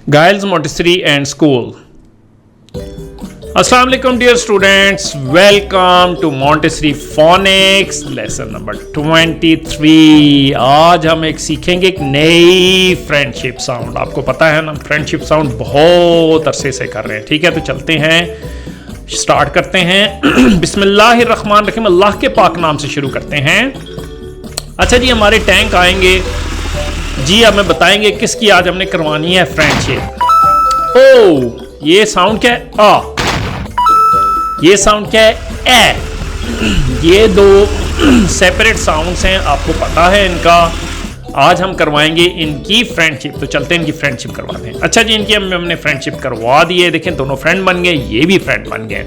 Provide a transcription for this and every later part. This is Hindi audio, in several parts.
Giles Montessori and School. Assalamu alaikum dear students, welcome to Montessori Phonics lesson number 23. आज हम एक सीखेंगे एक नई फ्रेंडशिप साउंड। आपको पता है ना, फ्रेंडशिप साउंड बहुत अरसे से कर रहे हैं। ठीक है, तो चलते हैं, स्टार्ट करते हैं। बिस्मिल्लाहिर्रहमानिर्रहीम, अल्लाह के पाक नाम से शुरू करते हैं। अच्छा जी, हमारे टैंक आएंगे जी, हमें बताएंगे किसकी आज हमने करवानी है फ्रेंडशिप। ओ, ये साउंड क्या है? आ। ये साउंड क्या है? ए। ये दो सेपरेट साउंड्स हैं, आपको पता है इनका। आज हम करवाएंगे इनकी फ्रेंडशिप, तो चलते हैं इनकी फ्रेंडशिप करवाते हैं। अच्छा जी, इनकी हमने फ्रेंडशिप करवा दी है। देखें, दोनों फ्रेंड बन गए, ये भी फ्रेंड बन गए।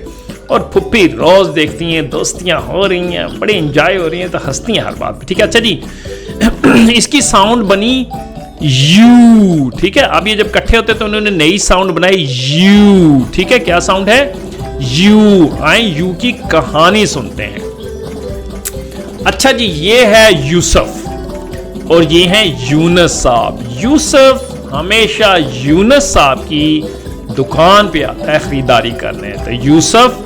और फुप्पी रोज देखती हैं, दोस्तियां हो रही हैं, बड़े इंजॉय हो रही हैं, तो हंसती हैं हर बात पे। ठीक है, अच्छा जी, इसकी साउंड बनी यू। ठीक है, अब ये जब इकट्ठे होते तो उन्होंने नई साउंड बनाई यू। ठीक है, क्या साउंड है? यू। आए यू की कहानी सुनते हैं। अच्छा जी, ये है यूसुफ और ये है यूनुस साहब। यूसुफ हमेशा यूनुस साहब की दुकान पे आता है खरीदारी करने, तो यूसुफ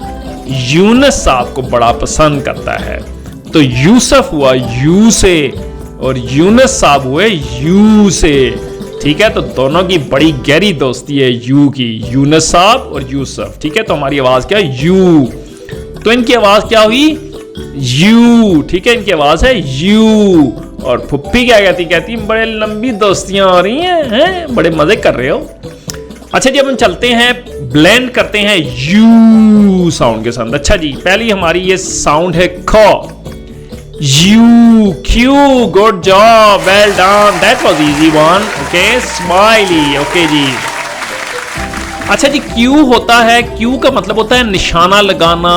यूनुस साहब को बड़ा पसंद करता है। तो यूसुफ हुआ यू से और यूनुस साहब हुए यू से। ठीक है, तो दोनों की बड़ी गहरी दोस्ती है यू की, यूनुस साहब और यूसुफ। ठीक है, तो हमारी आवाज क्या है? यू। तो इनकी आवाज क्या हुई? यू। ठीक है, इनकी आवाज है यू। और फुप्पी क्या कहती बड़े लंबी दोस्तियां हो रही हैं, बड़े मजे कर रहे हो। अच्छा जी, अब हम चलते हैं, ब्लेंड करते हैं यू साउंड के साथ। अच्छा जी, पहली हमारी ये साउंड है ख। You, Q, good job, well done, that was easy one. Okay, smiley, okay जी। अच्छा जी, Q होता है, Q का मतलब होता है निशाना लगाना।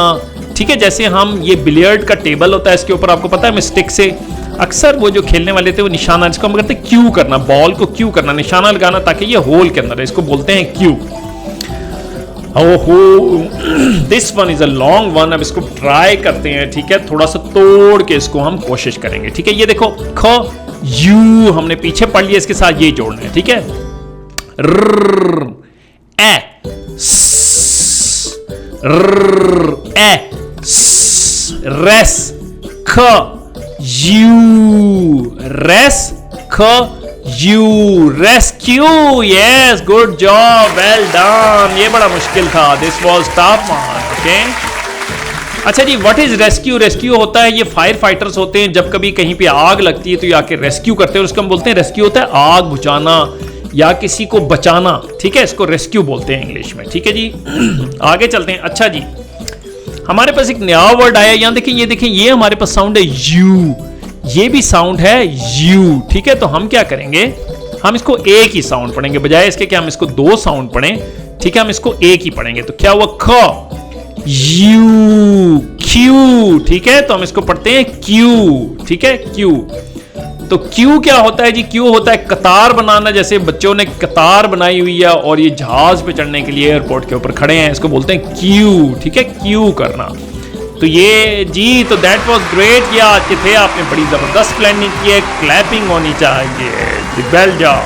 ठीक है, जैसे हम ये बिलियर्ड का टेबल होता है, इसके ऊपर आपको पता है स्टिक से अक्सर वो जो खेलने वाले थे वो निशाना, जिसको हम कहते हैं क्यू करना, बॉल को क्यू करना, निशाना लगाना ताकि ये होल के अंदर है, इसको बोलते हैं क्यू। ओहो, this one is a long one. अब इसको ट्राई करते हैं। ठीक है, थोड़ा सा तोड़ के इसको हम कोशिश करेंगे। ठीक है, ये देखो ख यू हमने पीछे पढ़ लिया, इसके साथ ये जोड़ना है। ठीक है, र ए रेस ख यू, रेस ख you, rescue. Yes, good job, well done. ये बड़ा मुश्किल था, this was tough one. Okay, अच्छा जी, व्हाट इज रेस्क्यू? रेस्क्यू होता है, ये फायर फाइटर्स होते हैं, जब कभी कहीं पे आग लगती है तो ये आके रेस्क्यू करते हैं, उसको हम बोलते हैं रेस्क्यू। होता है आग बुझाना या किसी को बचाना। ठीक है, इसको रेस्क्यू बोलते हैं इंग्लिश में। ठीक है जी, आगे चलते हैं। अच्छा जी, हमारे पास एक नया वर्ड आया, यहां देखें, ये देखें, ये हमारे पास साउंड है यू। ये भी साउंड है यू। ठीक है, तो हम क्या करेंगे, हम इसको एक ही साउंड पढ़ेंगे, बजाय इसके कि हम इसको दो साउंड पढ़ें। ठीक है, हम इसको एक ही पढ़ेंगे। तो क्या हुआ? ख यू, क्यू। ठीक है, तो हम इसको पढ़ते हैं क्यू। ठीक है, क्यू। तो क्यू क्या होता है जी? क्यू होता है कतार बनाना, जैसे बच्चों ने कतार बनाई हुई है और ये जहाज पे चढ़ने के लिए एयरपोर्ट के ऊपर खड़े हैं, इसको बोलते हैं क्यू। ठीक है, क्यू करना। तो ये जी, तो दैट वाज ग्रेट। ये आज के थे, आपने बड़ी जबरदस्त प्लानिंग की है, क्लैपिंग होनी चाहिए। Well job.